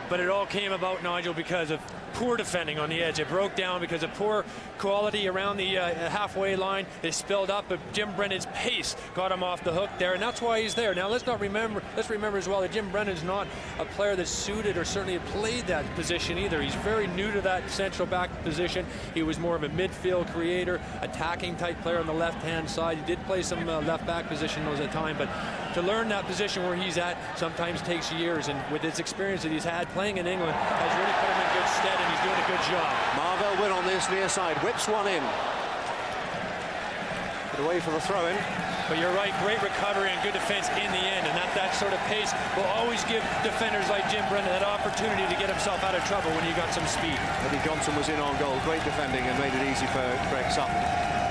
But it all came about, Nigel, because of poor defending on the edge. It broke down because of poor quality around the halfway line. They spilled up, but Jim Brennan's pace got him off the hook there, and that's why he's there. Now let's remember as well that Jim Brennan's not a player that's suited or certainly played that position either. He's very new to that central back position. He was more of a midfield creator, attacking type player on the left-hand side. He did play some left back position at time, but to learn that position where he's at sometimes takes years, and with his experience that he's had playing in England has really put him in good stead, and he's doing a good job. Marvell win on this near side, whips one in. Put away for the throw-in. But you're right, great recovery and good defense in the end, and that sort of pace will always give defenders like Jim Brennan that opportunity to get himself out of trouble when you got some speed. Eddie Johnson was in on goal, great defending, and made it easy for Greg Sutton.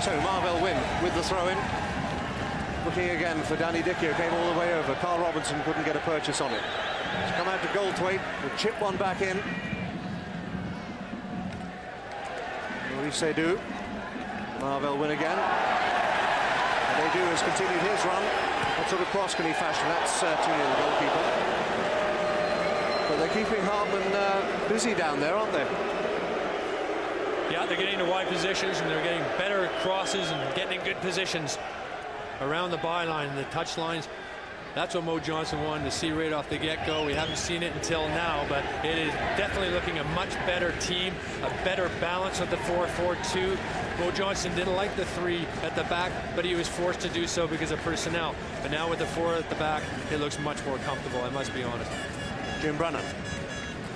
So Marvell Wynn with the throw-in. Looking again for Danny Dichio, came all the way over. Carl Robinson couldn't get a purchase on it. It's come out to Goldthwaite, will chip one back in. Maurice Seydoux. Marvell Wynn again. And Seydoux has continued his run. What sort of cross can he fashion? That's to the goalkeeper. But they're keeping Hartman busy down there, aren't they? Yeah, they're getting into wide positions and they're getting better crosses and getting in good positions around the byline and the touch lines. That's what Mo Johnston wanted to see right off the get-go. We haven't seen it until now, but it is definitely looking a much better team, a better balance with the 4-4-2. Mo Johnston didn't like the 3 at the back, but he was forced to do so because of personnel. But now with the 4 at the back, it looks much more comfortable, I must be honest. Jim Brennan,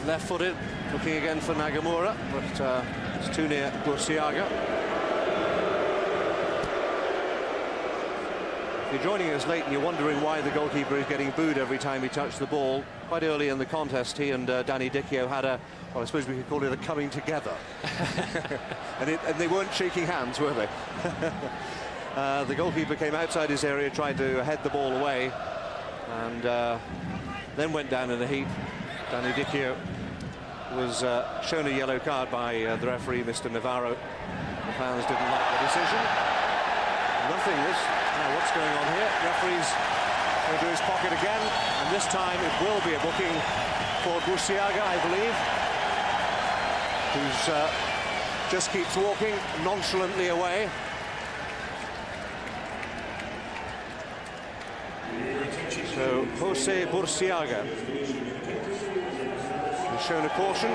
left-footed, looking again for Nagamura, but it's too near Bursiaga. If you're joining us late and you're wondering why the goalkeeper is getting booed every time he touched the ball, quite early in the contest, he and Danny Dichio had a, well, I suppose we could call it a coming together. and they weren't shaking hands, were they? The goalkeeper came outside his area, tried to head the ball away, and then went down in a heap. Danny Dichio was shown a yellow card by the referee, Mr. Navarro. The fans didn't like the decision. Nothing is. Now what's going on here? Referee's going to his pocket again, and this time it will be a booking for Bursiaga, I believe, who's just keeps walking nonchalantly away. So Jose Bursiaga is shown a caution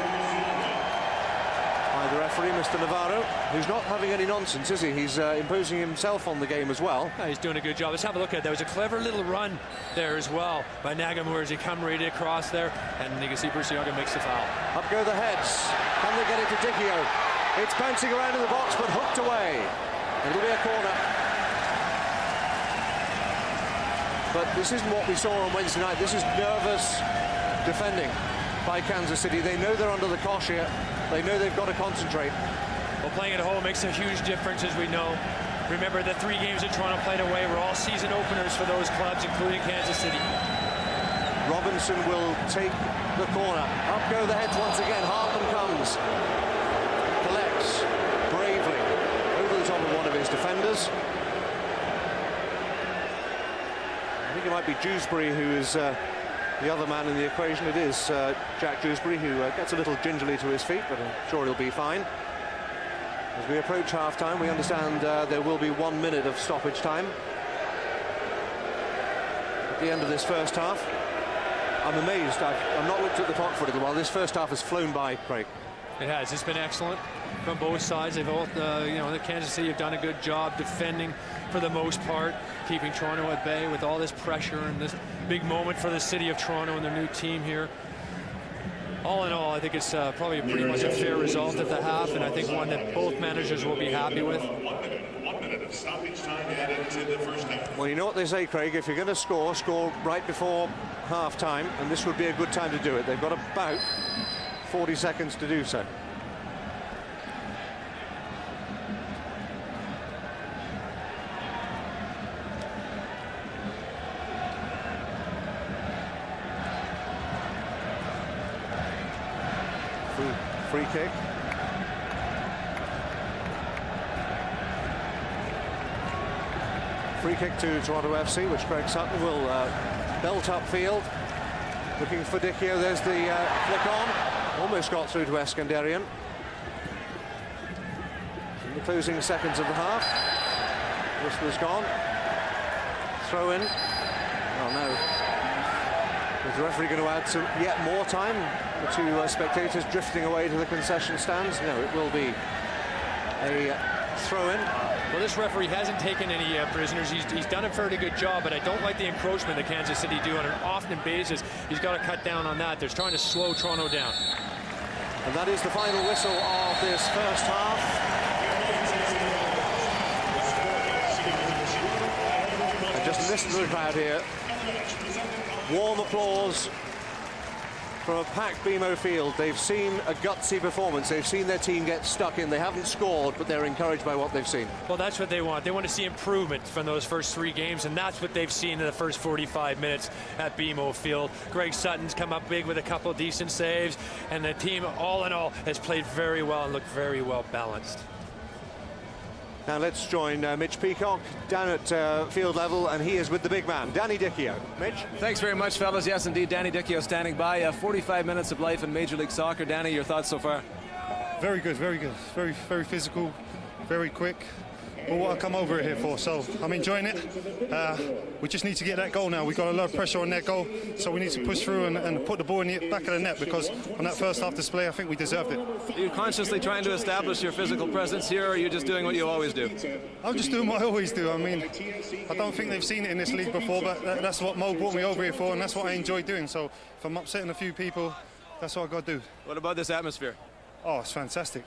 by the referee, Mr. Navarro, who's not having any nonsense, is he? He's imposing himself on the game as well. Yeah, he's doing a good job. Let's have a look at it. There was a clever little run there as well by Nagamura as he come right across there, and you can see Bursiaga makes the foul. Up go the heads. Can they get it to Dichio? It's bouncing around in the box, but hooked away. It'll be a corner. But this isn't what we saw on Wednesday night. This is nervous defending by Kansas City. They know they're under the cosh here. They know they've got to concentrate. Well, playing at home makes a huge difference, as we know. Remember, the 3 games that Toronto played away were all season openers for those clubs, including Kansas City. Robinson will take the corner. Up go the heads once again. Hartman comes. Collects bravely over the top of one of his defenders. I think it might be Dewsbury who is the other man in the equation. It is Jack Dewsbury, who gets a little gingerly to his feet, but I'm sure he'll be fine. As we approach half-time, we understand there will be 1 minute of stoppage time at the end of this first half. I'm amazed. I've not looked at the clock for a little while. This first half has flown by, Craig. It has. It's been excellent from both sides. They've both, the Kansas City have done a good job defending for the most part, keeping Toronto at bay with all this pressure and this big moment for the city of Toronto and their new team here. All in all, I think it's probably pretty much a fair result at the half, and I think one that both managers will be happy with. 1 minute of stoppage time added to the first half. Well, you know what they say, Craig, if you're going to score right before half-time, and this would be a good time to do it. They've got about 40 seconds to do so. Free kick. Free kick to Toronto FC, which Craig Sutton will belt upfield. Looking for Dichio. There's the flick on. Almost got through to Eskandarian. In the closing seconds of the half. Whistler's gone. Throw in. Oh no. Is the referee going to add some yet more time? The 2 spectators drifting away to the concession stands. No, it will be a throw-in. Well, this referee hasn't taken any prisoners. He's done a fairly good job, but I don't like the encroachment that Kansas City do on an often basis. He's got to cut down on that. They're trying to slow Toronto down. And that is the final whistle of this first half. And just listen to the crowd here. Warm applause From a packed BMO Field, they've seen a gutsy performance. They've seen their team get stuck in. They haven't scored, but they're encouraged by what they've seen. Well, that's what they want. They want to see improvement from those first 3 games, and that's what they've seen in the first 45 minutes at BMO Field. Greg Sutton's come up big with a couple of decent saves, and the team, all in all, has played very well and looked very well balanced. Now let's join Mitch Peacock down at field level, and he is with the big man, Danny Dichio. Mitch? Thanks very much, fellas. Yes, indeed, Danny Dichio standing by. 45 minutes of life in Major League Soccer. Danny, your thoughts so far? Very good, very good. Very, very physical, very quick. Well, what I come over here for, so I'm enjoying it. We just need to get that goal now. We've got a lot of pressure on that goal, so we need to push through and put the ball in the back of the net, because on that first half display, I think we deserved it. Are you consciously trying to establish your physical presence here, or are you just doing what you always do? I'm just doing what I always do. I mean, I don't think they've seen it in this league before, but that's what Mo brought me over here for, and that's what I enjoy doing. So if I'm upsetting a few people, that's what I've got to do. What about this atmosphere? Oh, it's fantastic.